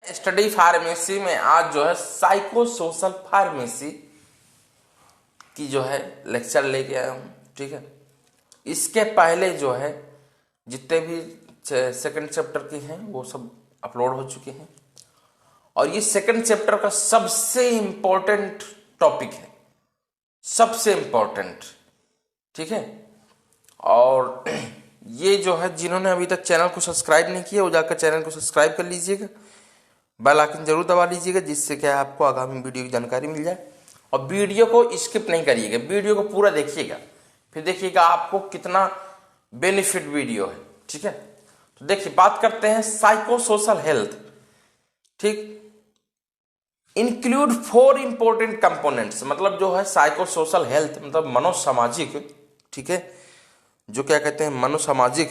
Study pharmacy में आज जो है साइको सोशल फार्मेसी की जो है लेक्चर लेके आया हूँ। ठीक है, इसके पहले जो है जितने भी सेकंड चैप्टर के हैं वो सब अपलोड हो चुके हैं और ये सेकंड चैप्टर का सबसे इंपॉर्टेंट टॉपिक है, सबसे इंपॉर्टेंट। ठीक है, और ये जो है जिन्होंने अभी तक चैनल को सब्सक्राइब नहीं किया वो जाकर चैनल को सब्सक्राइब कर लीजिएगा, बेल आइकन जरूर दबा लीजिएगा, जिससे क्या आपको आगामी वीडियो की जानकारी मिल जाए। और वीडियो को स्किप नहीं करिएगा, वीडियो को पूरा देखिएगा, फिर देखिएगा आपको कितना बेनिफिट वीडियो है। ठीक है, तो देखिए बात करते हैं साइको सोशल हेल्थ। ठीक, इंक्लूड 4 इंपॉर्टेंट कंपोनेंट्स, मतलब जो है साइको सोशल हेल्थ मतलब मनोसामाजिक। ठीक है, जो क्या कहते हैं मनोसामाजिक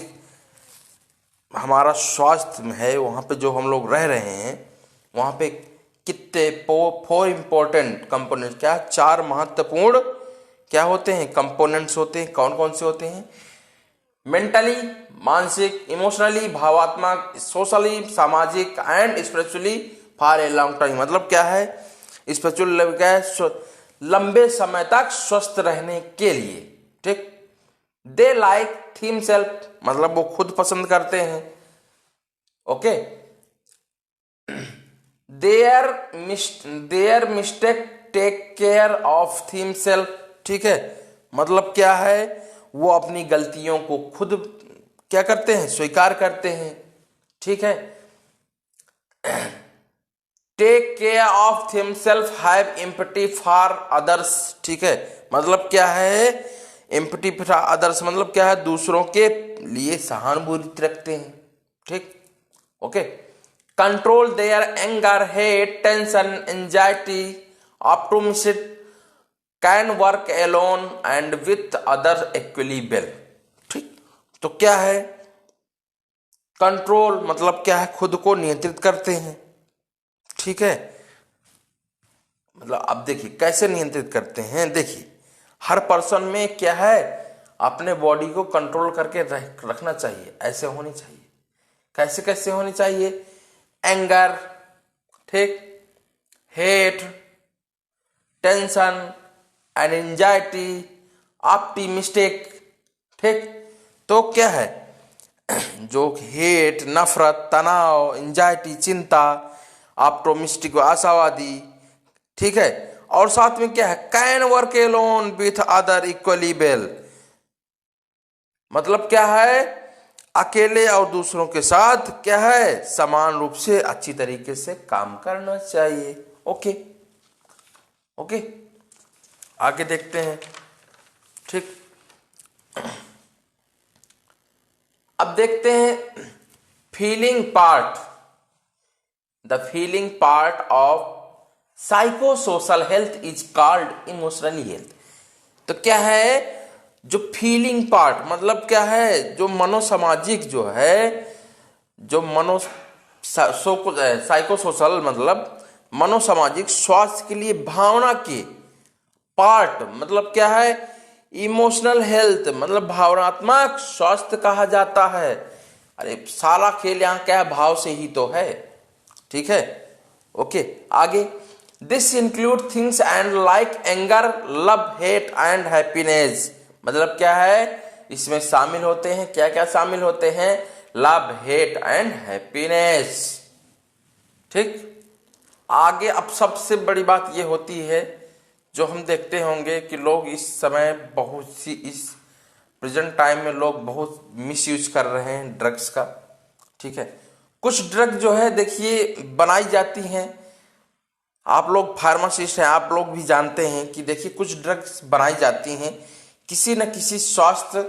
हमारा स्वास्थ्य है, वहां पे जो हम लोग रह रहे हैं वहां पे कितने 4 इंपॉर्टेंट कंपोनेंट्स, क्या 4 महत्वपूर्ण क्या होते हैं कंपोनेंट्स होते हैं। कौन कौन से होते हैं? मेंटली मानसिक, इमोशनली भावात्मक, सोशली सामाजिक and spiritually for a long time. मतलब क्या है? स्पिरिचुअल क्या है? लंबे समय तक स्वस्थ रहने के लिए। ठीक, दे लाइक थीम सेल्फ, मतलब वो खुद पसंद करते हैं। Okay, their mistake take care of themself. ठीक है, मतलब क्या है? वो अपनी गलतियों को खुद क्या करते हैं? स्वीकार करते हैं। ठीक है, take care of themself have empathy for others. ठीक है, मतलब क्या है? एम्पैथी फॉर अदर्स मतलब क्या है? दूसरों के लिए सहानुभूति रखते हैं। ठीक, okay, control their anger, hate, tension, anxiety, optimism, can work alone and with other equally well. ठीक, तो क्या है? कंट्रोल मतलब क्या है? खुद को नियंत्रित करते हैं। ठीक है, मतलब अब देखिए कैसे नियंत्रित करते हैं। देखिए हर पर्सन में क्या है? अपने बॉडी को कंट्रोल करके रखना चाहिए, ऐसे होनी चाहिए। कैसे कैसे होनी चाहिए? एंगर, ठीक, hate, tension and anxiety, optimistic. ठीक, तो क्या है? जो हेट नफरत, तनाव, एंजाइटी चिंता, ऑप्टिमिस्टिक आशावादी। ठीक है, और साथ में क्या है? Can work alone with other equally well, मतलब क्या है? अकेले और दूसरों के साथ क्या है? समान रूप से अच्छी तरीके से काम करना चाहिए। ओके ओके, आगे देखते हैं। ठीक, अब देखते हैं feeling part, the feeling part of psycho social health is called emotionally health. तो क्या है? जो फीलिंग पार्ट मतलब क्या है? जो मनोसामाजिक जो है, जो साइको सोशल मतलब मनोसामाजिक स्वास्थ्य के लिए भावना के पार्ट मतलब क्या है? इमोशनल हेल्थ मतलब भावनात्मक स्वास्थ्य कहा जाता है। अरे सारा खेल यहाँ क्या है? भाव से ही तो है। ठीक है, ओके, आगे this include things and like anger, love, hate and happiness. मतलब क्या है? इसमें शामिल होते हैं क्या क्या? शामिल होते हैं लव, हेट एंड हैप्पीनेस। ठीक, आगे अब सबसे बड़ी बात ये होती है जो हम देखते होंगे कि लोग इस समय बहुत सी इस प्रेजेंट टाइम में लोग बहुत मिसयूज कर रहे हैं ड्रग्स का। ठीक है, कुछ ड्रग जो है देखिए बनाई जाती हैं, आप लोग फार्मासिस्ट हैं, आप लोग भी जानते हैं कि देखिए कुछ ड्रग्स बनाई जाती हैं किसी न किसी स्वास्थ्य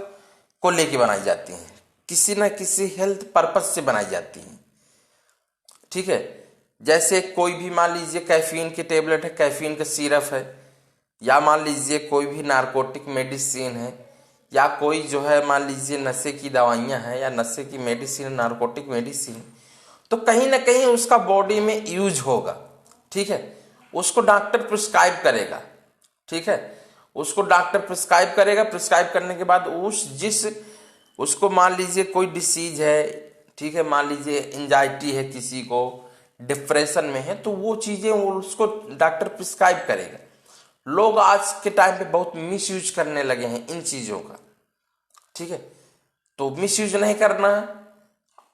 को लेके बनाई जाती हैं, किसी न किसी हेल्थ पर्पस से बनाई जाती हैं। ठीक है, जैसे कोई भी मान लीजिए कैफीन की टेबलेट है, कैफीन का सिरप है, या मान लीजिए कोई भी नारकोटिक मेडिसिन है, या कोई जो है मान लीजिए नशे की दवाइयाँ हैं या नशे की मेडिसिन, नारकोटिक मेडिसिन, तो कहीं ना कहीं उसका बॉडी में यूज होगा। ठीक है, उसको डॉक्टर प्रिस्क्राइब करेगा। ठीक है, उसको डॉक्टर प्रिस्क्राइब करेगा, प्रिस्क्राइब करने के बाद उसको मान लीजिए कोई डिसीज है, ठीक है, मान लीजिए एंजाइटी है किसी को, डिप्रेशन में है तो वो चीजें उसको डॉक्टर प्रिस्क्राइब करेगा। लोग आज के टाइम पे बहुत मिस यूज करने लगे हैं इन चीजों का, ठीक है। तो मिस यूज नहीं करना है।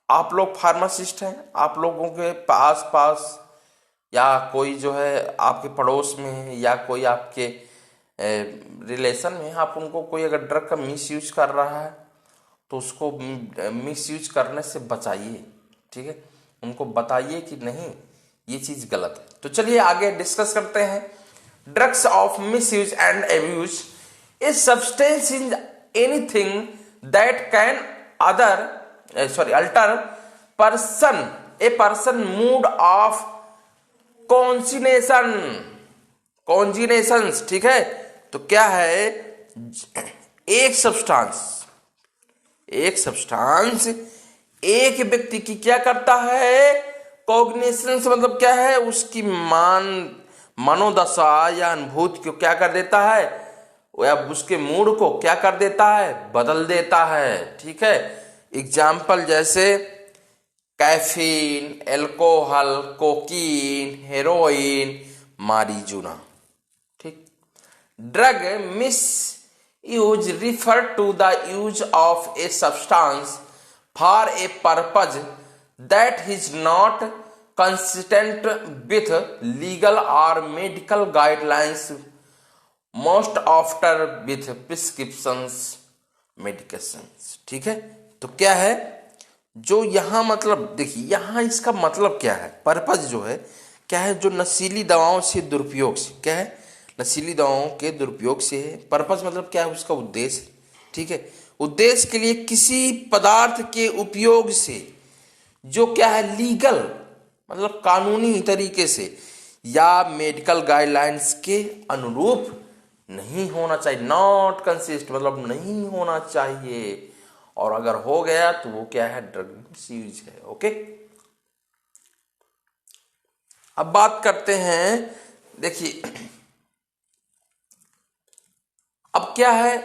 आप लोग फार्मासिस्ट हैं, आप लोगों के आस पास या कोई जो है आपके पड़ोस में है या कोई आपके रिलेशन में, आप उनको कोई अगर ड्रग का मिस यूज कर रहा है तो उसको मिस यूज करने से बचाइए, ठीक है। उनको बताइए कि नहीं ये चीज गलत है। तो चलिए आगे डिस्कस करते हैं। Drugs of misuse and abuse is substance in anything that can alter a person mood of cognitions, ठीक है। तो क्या है, एक सब्सटेंस एक व्यक्ति की क्या करता है, कॉग्निशन से मतलब क्या है, उसकी मनोदशा या अनुभूति को क्या कर देता है, या उसके मूड को क्या कर देता है, बदल देता है, ठीक है। एग्जाम्पल जैसे caffeine, alcohol, cocaine, heroin, marijuana, ठीक। Drug misuse refer to the use of a substance for a purpose that is not consistent with legal or medical guidelines, most often with prescriptions medications, ठीक है। तो क्या है जो यहाँ मतलब देखिए, यहाँ इसका मतलब क्या है, पर्पज जो है क्या है, जो नशीली दवाओं से दुरुपयोग से, क्या है, नशीली दवाओं के दुरुपयोग से है। पर्पज मतलब क्या है, उसका उद्देश्य, ठीक है। उद्देश्य के लिए किसी पदार्थ के उपयोग से जो क्या है, लीगल मतलब कानूनी तरीके से या मेडिकल गाइडलाइंस के अनुरूप नहीं होना चाहिए। नॉट कंसिस्ट मतलब नहीं होना चाहिए, और अगर हो गया तो वो क्या है, ड्रग मिसयूज है, ओके। अब बात करते हैं, देखिए अब क्या है,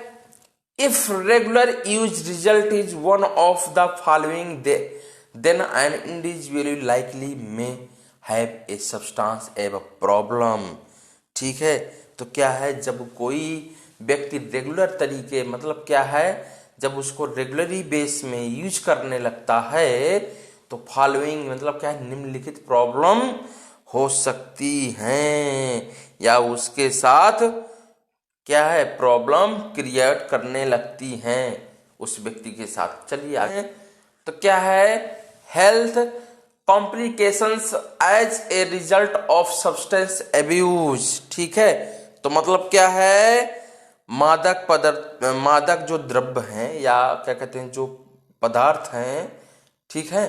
if regular use result is one of the following then an individual likely may have a substance abuse problem, ठीक है। तो क्या है, जब कोई व्यक्ति रेगुलर तरीके मतलब क्या है, जब उसको रेगुलरी बेस में यूज करने लगता है तो फॉलोइंग मतलब क्या है, निम्नलिखित प्रॉब्लम हो सकती हैं या उसके साथ क्या है, प्रॉब्लम क्रिएट करने लगती हैं उस व्यक्ति के साथ। चलिए आगे। तो क्या है, health complications as a result of substance abuse, ठीक है। तो मतलब क्या है, मादक जो द्रव्य हैं या क्या कहते हैं, जो पदार्थ हैं, ठीक है।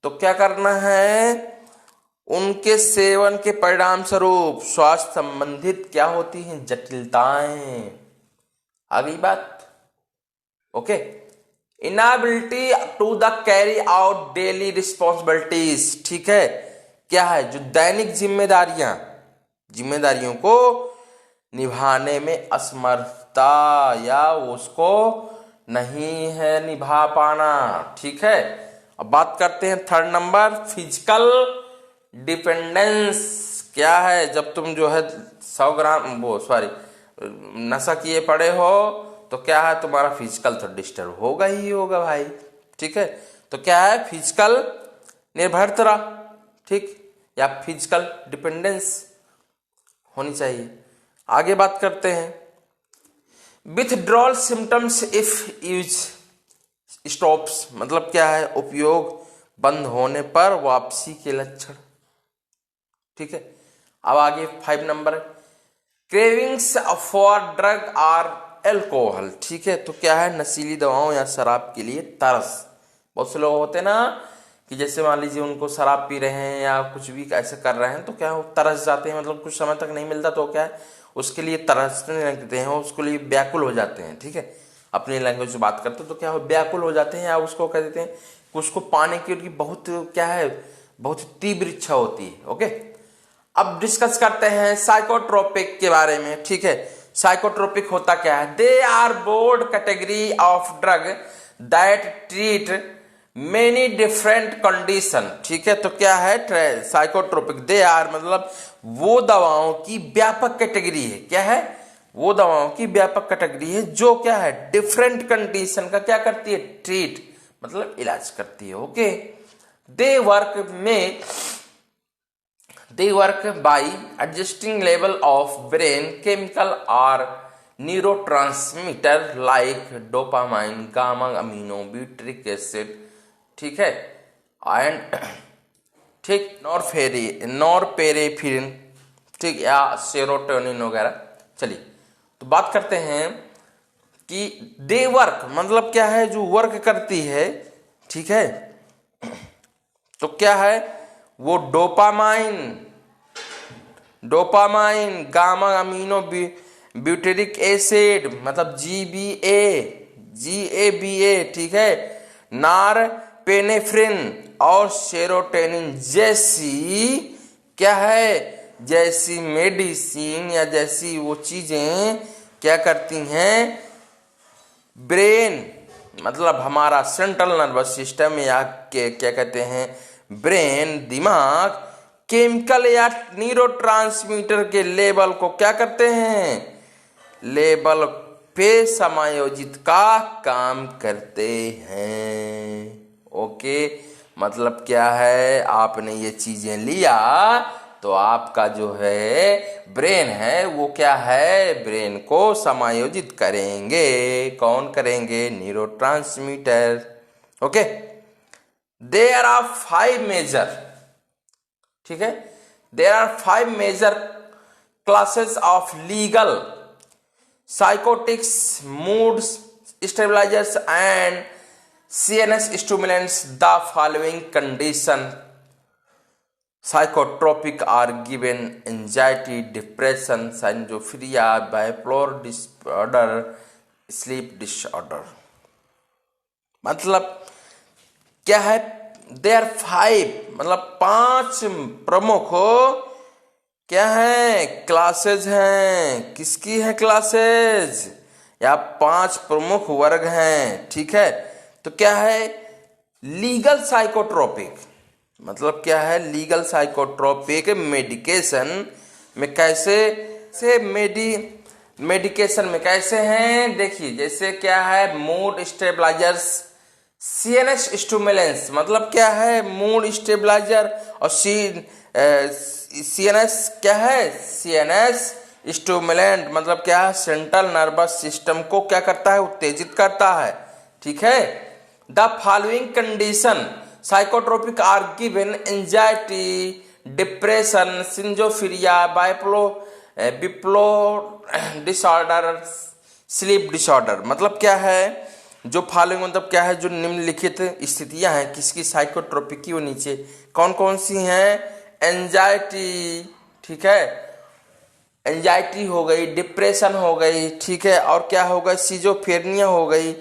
तो क्या करना है, उनके सेवन के परिणाम स्वरूप स्वास्थ्य संबंधित क्या होती हैं, जटिलताएं। अगली बात, okay. Inability to the carry out daily responsibilities, ठीक है। क्या है, जो दैनिक जिम्मेदारियों को निभाने में असमर्थता या उसको नहीं है निभा पाना, ठीक है। अब बात करते हैं थर्ड नंबर, फिजिकल डिपेंडेंस। क्या है, जब तुम जो है 100 ग्राम नशा किए पड़े हो तो क्या है, तुम्हारा फिजिकल तो डिस्टर्ब होगा ही होगा भाई, ठीक है। तो क्या है, फिजिकल निर्भरता, ठीक, या फिजिकल डिपेंडेंस होनी चाहिए। आगे बात करते हैं, withdrawal symptoms if use stops, मतलब क्या है, उपयोग बंद होने पर वापसी के लक्षण, ठीक है। अब आगे 5 नंबर, क्रेविंग्स फॉर ड्रग और एल्कोहल, ठीक है। तो क्या है, नशीली दवाओं या शराब के लिए तरस। बहुत से लोग होते हैं ना कि जैसे मान लीजिए उनको शराब पी रहे हैं या कुछ भी ऐसे कर रहे हैं तो क्या, वो तरस जाते हैं, मतलब कुछ समय तक नहीं मिलता तो क्या है, उसके लिए तरसने लगते हैं, उसके लिए व्याकुल हो जाते हैं, ठीक है। अपनी लैंग्वेज में बात करते तो क्या हो, व्याकुल हो जाते हैं, या उसको कह देते हैं कि उसको पाने की उनकी बहुत क्या है, बहुत तीव्र इच्छा होती है, ओके। अब डिस्कस करते हैं साइकोट्रोपिक के बारे में, ठीक है। साइकोट्रोपिक होता क्या है, they are broad category of drug that treat many different condition, ठीक है। तो क्या है साइकोट्रोपिक, दे आर मतलब वो दवाओं की व्यापक कैटेगरी है। क्या है? वो दवाओं की व्यापक कैटेगरी है जो क्या है डिफरेंट कंडीशन का क्या करती है, ट्रीट मतलब इलाज करती है। Okay, they work by adjusting level of brain chemical और neurotransmitter like dopamine, gamma amino, butyric acid, ठीक है, एंड ठीक नॉरपेरेफ्रिन, ठीक, या सेरोटोनिन वगैरह। चलिए तो बात करते हैं कि दे वर्क मतलब क्या है, जो वर्क करती है, ठीक है। तो क्या है वो dopamine, gamma amino, butyric acid मतलब GABA, ठीक है, नॉरपेनेफ्रिन और सेरोटोनिन जैसी क्या है, जैसी मेडिसिन या जैसी वो चीजें क्या करती हैं, ब्रेन मतलब हमारा सेंट्रल नर्वस सिस्टम या क्या कहते हैं ब्रेन, दिमाग, केमिकल या न्यूरोट्रांसमीटर के लेवल को क्या करते हैं, लेवल पे समायोजित का काम करते हैं। ओके, मतलब क्या है, आपने ये चीजें लिया तो आपका जो है ब्रेन है वो क्या है, ब्रेन को समायोजित करेंगे। कौन करेंगे? Neurotransmitter. Okay, there are 5 major, ठीक है, there are 5 major classes of legal psychotics, mood stabilisers and CNS stimulants. The following condition psychotropic are given: anxiety, depression, schizophrenia, bipolar disorder, sleep disorder। मतलब क्या है, देयर 5 मतलब 5 प्रमुख क्या है classes हैं। किसकी है क्लासेज? या 5 प्रमुख वर्ग हैं, ठीक है। तो क्या है लीगल साइकोट्रोपिक मतलब क्या है, लीगल साइकोट्रोपिक मेडिकेशन में कैसे से मेडिकेशन में कैसे हैं, देखिए जैसे क्या है मूड स्टेबलाइजर्स, CNS स्टिमुलेंट्स मतलब क्या है मूड स्टेबलाइजर, और CNS क्या है, CNS स्टिमुलेंट मतलब क्या है सेंट्रल नर्वस सिस्टम को क्या करता है, उत्तेजित करता है, ठीक है। The following condition psychotropic are given: anxiety, depression, schizophrenia, bipolar disorder, sleep disorder. मतलब क्या है, जो फॉलोइंग मतलब क्या है, जो निम्नलिखित स्थितियां हैं किसकी, साइकोट्रोपिक की, वो नीचे कौन कौन सी हैं? एंजाइटी, ठीक है, एंजाइटी हो गई, डिप्रेशन हो गई, ठीक है, और क्या हो गई, सिजोफ्रेनिया हो गई,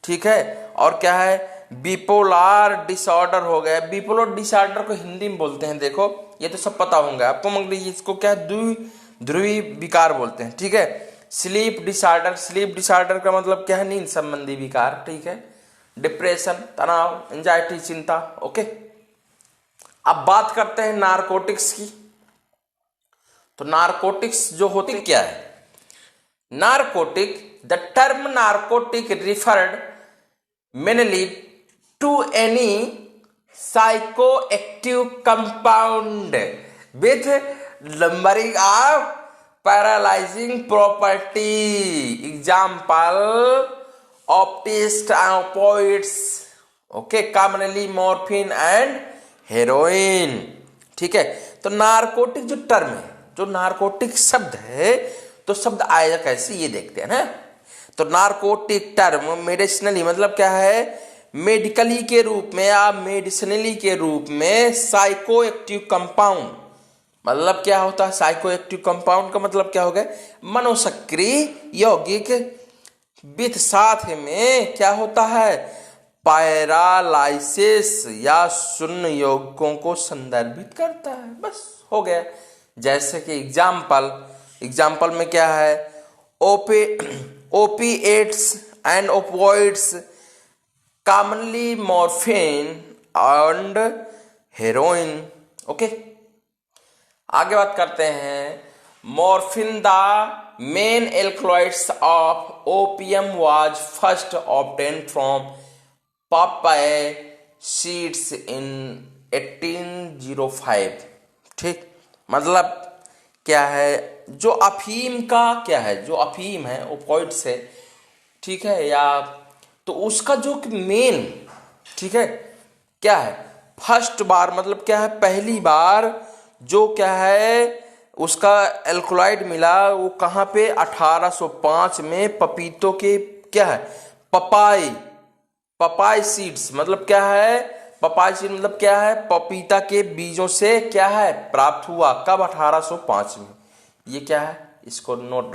ठीक है, और क्या है बिपोलर डिसऑर्डर हो गया। बिपोलर डिसऑर्डर को हिंदी में बोलते हैं, देखो ये तो सब पता होगा आपको, मगर इसको क्या ध्रुवी विकार बोलते हैं, ठीक है। स्लीप डिसऑर्डर का मतलब क्या है, नींद संबंधी विकार, ठीक है। डिप्रेशन तनाव, एंजाइटी चिंता। ओके, अब बात करते हैं नारकोटिक्स की। तो नारकोटिक्स जो होते क्या है, narcotic, the term narcotic referred mainly to any psychoactive compound with numbering of paralyzing property. Example: opioids, okay, commonly morphine and heroin, ठीक है। तो नारकोटिक जो टर्म है, जो नारकोटिक शब्द है, तो शब्द आएगा कैसे ये देखते हैं ना। तो नारकोटिक टर्म मेडिसिनली मतलब क्या है, मेडिकली के रूप में या मेडिसिनली के रूप में साइको एक्टिव कंपाउंड मतलब क्या होता है, साइको एक्टिव कंपाउंड का मतलब क्या हो गया, मनोसक्रिय यौगिक विथ साथ में क्या होता है, पैरालाइसिस या शून्य यौगिकों को संदर्भित करता है, बस हो गया। जैसे कि एग्जाम्पल में क्या है, opiates and opioids, commonly morphine and heroin. Okay, आगे बात करते हैं. Morphine the main alkaloids of opium was first obtain from poppy seeds in 1805. ठीक, मतलब क्या है, जो अफीम का क्या है, जो अफीम है ओपियोइड्स है, ठीक है, या तो उसका जो मेन, ठीक है, क्या है, फर्स्ट बार मतलब क्या है, पहली बार जो क्या है उसका एल्कोलाइड मिला, वो कहाँ पे, 1805 में पपीतों के क्या है, पपाई सीड्स मतलब क्या है, पपाई सीड मतलब क्या है, पपीता के बीजों से क्या है प्राप्त हुआ. कब, 1805 में. ये क्या है, इसको नोट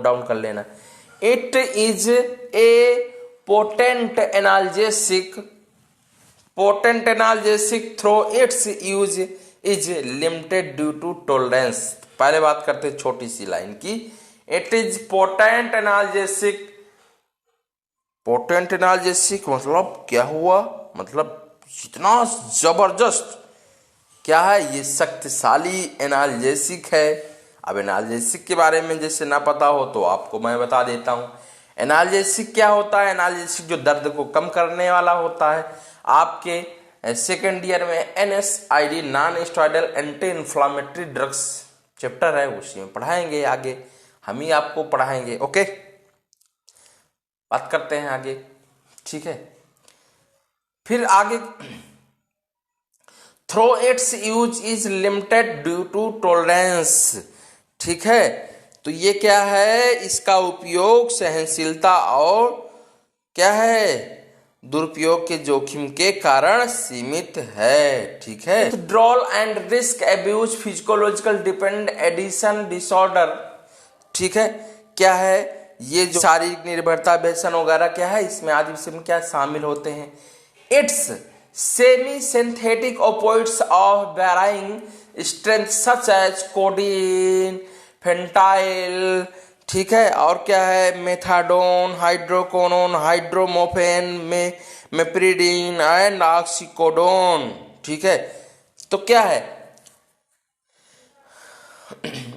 डाउन कर लेना. It is a potent analgesic though its use is limited due to tolerance. पहले बात करते हैं छोटी सी लाइन की. इट इज पोटेंट एनाल्जेसिक मतलब क्या हुआ, मतलब इतना जबरदस्त क्या है, ये शक्तिशाली एनाल्जेसिक है. अब एनाल्जेसिक के बारे में जैसे ना पता हो तो आपको मैं बता देता हूँ. एनाल्जेसिक क्या होता है, एनाल्जेसिक जो दर्द को कम करने वाला होता है. आपके सेकेंड ईयर में NSAID non steroidal anti inflammatory drugs chapter है, उसी में पढ़ाएंगे. आगे हम ही आपको पढ़ाएंगे. ओके, बात करते हैं आगे. ठीक है, फिर आगे, though its use is limited due to tolerance. ठीक है, तो ये क्या है, इसका उपयोग सहनशीलता और क्या है, दुरुपयोग के जोखिम के कारण सीमित है. ठीक है, withdrawal and risk abuse physiological dependent addiction disorder. ठीक है, क्या है, ये जो शारीरिक निर्भरता व्यसन वगैरह क्या है, इसमें आदि विषय में क्या शामिल होते हैं. It's semi synthetic opioids of varying strength such as codeine, fentanyl, ठीक है, और क्या है, methadone, hydrocodone, hydromorphone, meperidine and oxycodone. ठीक है, तो क्या है,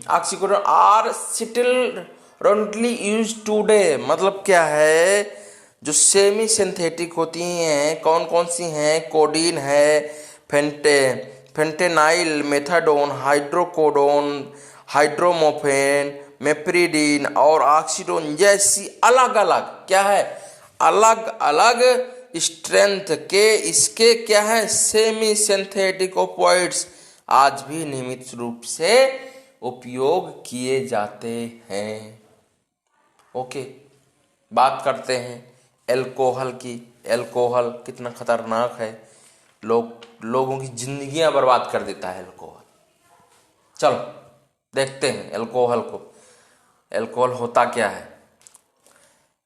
oxycodone are still wrongly used today. मतलब क्या है, जो सेमी सिंथेटिक होती हैं, कौन कौन सी हैं, कोडीन है, फेंटेनाइल, मेथाडोन, हाइड्रोकोडोन, हाइड्रोमोफेन, मेप्रिडीन और ऑक्सीडोन जैसी अलग अलग क्या है, अलग अलग स्ट्रेंथ के इसके क्या है, सेमी सिंथेटिक ओपियोइड्स आज भी नियमित रूप से उपयोग किए जाते हैं. ओके, बात करते हैं एल्कोहल की. एल्कोहल कितना खतरनाक है, लोगों की जिंदगियां बर्बाद कर देता है एल्कोहल. चलो देखते हैं एल्कोहल को. एल्कोहल होता क्या है.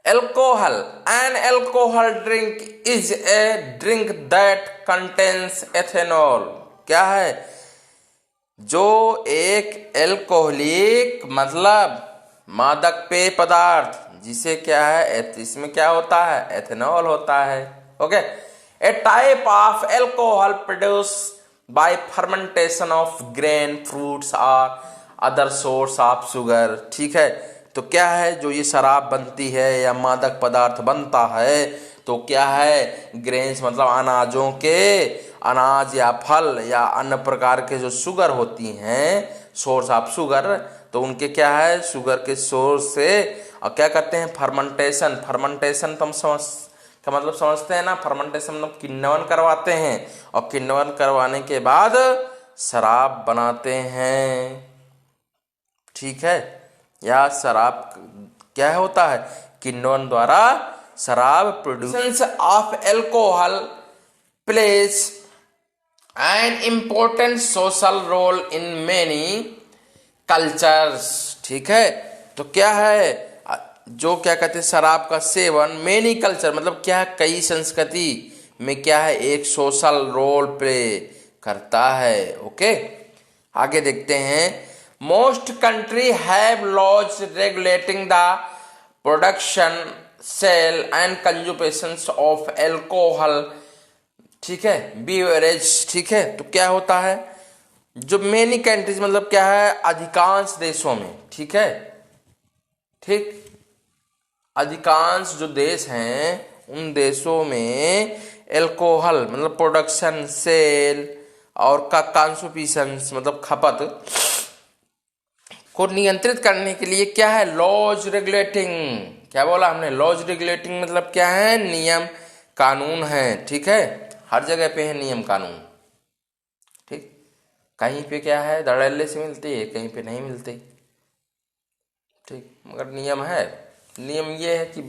Alcohol, N alcohol drink is a drink that contains ethanol. क्या है, जो एक एल्कोहलिक मतलब मादक पेय पदार्थ जिसे क्या है, इसमें क्या होता है, एथेनॉल होता है. Okay, A type of alcohol produce by fermentation of grain, fruits और अदर सोर्स ऑफ शुगर. ठीक है, तो क्या है, जो ये शराब बनती है या मादक पदार्थ बनता है, तो क्या है, ग्रेन्स मतलब अनाजों के, अनाज या फल या अन्य प्रकार के जो शुगर होती हैं, सोर्स ऑफ शुगर, तो उनके क्या है, शुगर के सोर्स से और क्या करते हैं, फर्मेंटेशन तो हम का मतलब समझते हैं ना. फर्मेंटेशन मतलब किण्वन करवाते हैं, और किण्वन करवाने के बाद शराब बनाते हैं. ठीक है, या शराब क्या होता है, किण्वन द्वारा शराब. Produce of alcohol plays an important social role in many cultures. ठीक है, तो क्या है, जो क्या कहते हैं, शराब का सेवन मेनी कल्चर मतलब क्या है, कई संस्कृति में क्या है, एक सोशल रोल प्ले करता है. ओके, आगे देखते हैं. Most country have laws regulating the production, sale and consumptions of alcohol, ठीक है, बीवरेज, ठीक है। तो क्या होता है, जो मेनी कंट्रीज मतलब क्या है, अधिकांश देशों में, ठीक है, ठीक, अधिकांश जो देश हैं उन देशों में एल्कोहल मतलब प्रोडक्शन, सेल और कंsumption मतलब खपत को नियंत्रित करने के लिए क्या है, लॉज रेगुलेटिंग, क्या बोला हमने, लॉज रेगुलेटिंग मतलब क्या है, नियम कानून है, ठीक है। हर जगह पे है नियम कानून, ठीक। कहीं पे क्या है, धड़ल्ले से मिलती है, कहीं पे नहीं मिलती, ठीक, मगर नियम है। नियम ये है कि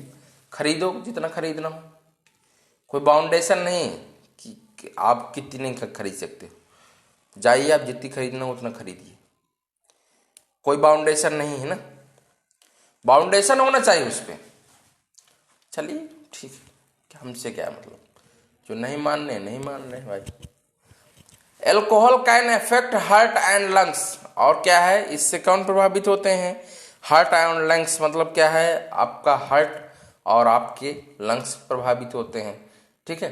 खरीदो जितना खरीदना हो, कोई बाउंडेशन नहीं कि आप कितनी खरीद सकते हो, जाइए आप जितनी खरीदना हो उतना खरीदिए, कोई बाउंडेशन नहीं है ना, बाउंडेशन होना चाहिए उस पर। चलिए ठीक है, हमसे क्या मतलब, जो नहीं मान रहे भाई। Alcohol can affect heart and lungs, और क्या है, इससे कौन प्रभावित होते हैं, हार्ट एंड लंग्स मतलब क्या है, आपका हार्ट और आपके लंग्स प्रभावित होते हैं, ठीक है।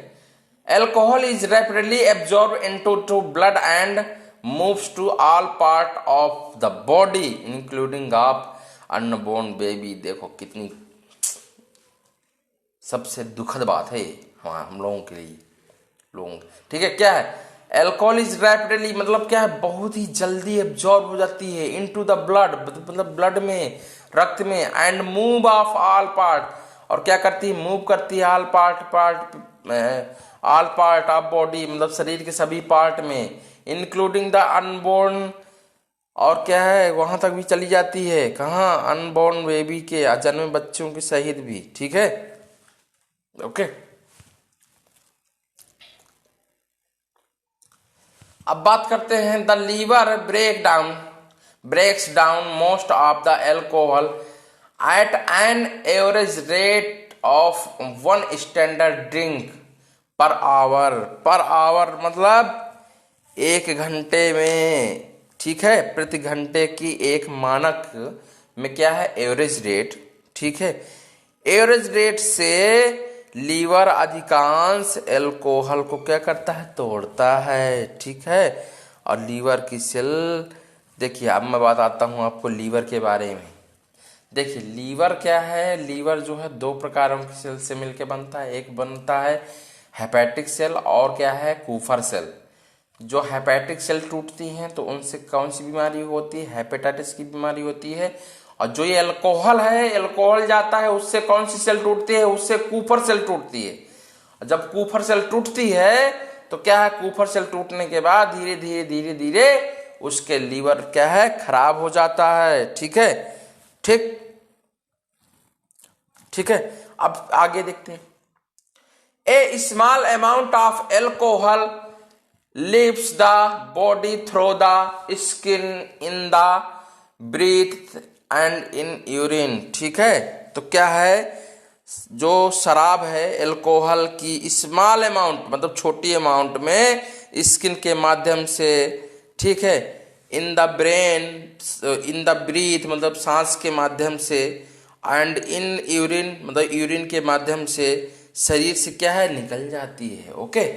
Alcohol is rapidly absorb into blood and moves to all part of the body including of unborn baby. देखो कितनी सबसे दुखद बात है हम लोगों के लिए, ठीक है। क्या है, एल्कोहल इज रैपिडली मतलब क्या है, बहुत ही जल्दी एब्जॉर्ब हो जाती है इनटू द ब्लड मतलब ब्लड में, रक्त में, and move of all part, और क्या करती है, मूव करती है ऑल पार्ट ऑफ बॉडी मतलब शरीर के सभी पार्ट में, इंक्लूडिंग द अनबोर्न, और क्या है वहां तक भी चली जाती है, कहाँ, अनबोर्न बेबी के, अजन्मे बच्चों के सहित भी, ठीक है, ओके। अब बात करते हैं, the liver breaks down most of the alcohol at an average rate of 1 standard drink per hour मतलब 1 घंटे में, ठीक है, प्रति घंटे की एक मानक में क्या है, एवरेज रेट, ठीक है। एवरेज रेट से लीवर अधिकांश एल्कोहल को क्या करता है, तोड़ता है, ठीक है। और लीवर की सेल, देखिए अब मैं बताता हूँ आपको लीवर के बारे में। देखिए लीवर क्या है, लीवर जो है 2 प्रकारों की सेल से मिलकर बनता है, एक बनता है हेपेटिक सेल और क्या है, कूफर सेल। जो हेपेटिक सेल टूटती हैं तो उनसे कौन सी बीमारी होती है, हेपेटाइटिस की बीमारी होती है। और जो ये अल्कोहल है, अल्कोहल जाता है उससे कौन सी सेल टूटती है, उससे कूफर सेल टूटती है। जब कूफर सेल टूटती है तो क्या है, कूफर सेल टूटने के बाद धीरे धीरे उसके लीवर क्या है, खराब हो जाता है, ठीक है, ठीक है। अब आगे देखते हैं, a small amount of alcohol leaves the body through the skin in the breath and in urine, ठीक है। तो क्या है, जो शराब है एल्कोहल की स्मॉल अमाउंट मतलब छोटी अमाउंट में स्किन के माध्यम से, ठीक है, in the brain, in the breath मतलब सांस के माध्यम से, एंड इन यूरिन मतलब यूरिन के माध्यम से शरीर से क्या है, निकल जाती है, ओके।